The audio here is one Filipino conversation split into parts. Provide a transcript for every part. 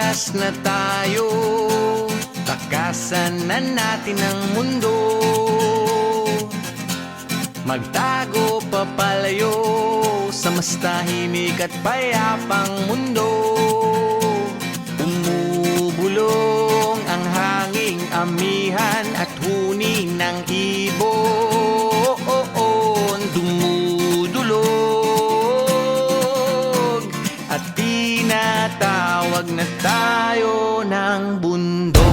Tumakas na tayo, takasan na natin ang mundo. Magtago papalayo sa mas tahimik at payapang mundo. Umubulong ang hanging amihan at huni ng ibon. Dumudulog at tinatawag na tayo ng bundok.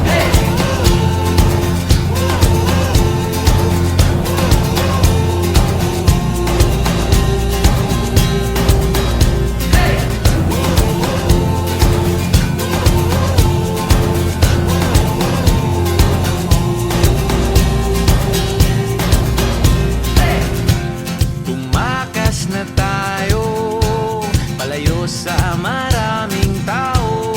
Na tayo, palayo sa maraming tao.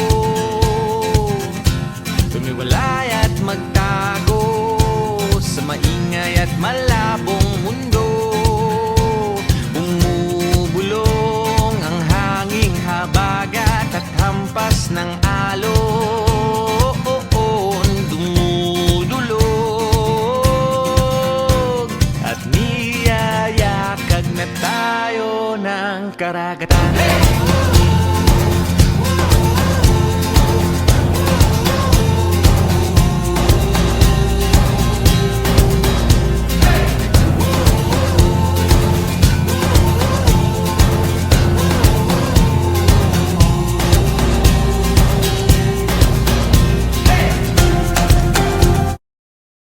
Tumiwalay at magtago sa maingay at malabong mundo. Umubulong ang hanging habagat at hampas ng alon. Dumudulog at niyayakag na tayo ng karagatan.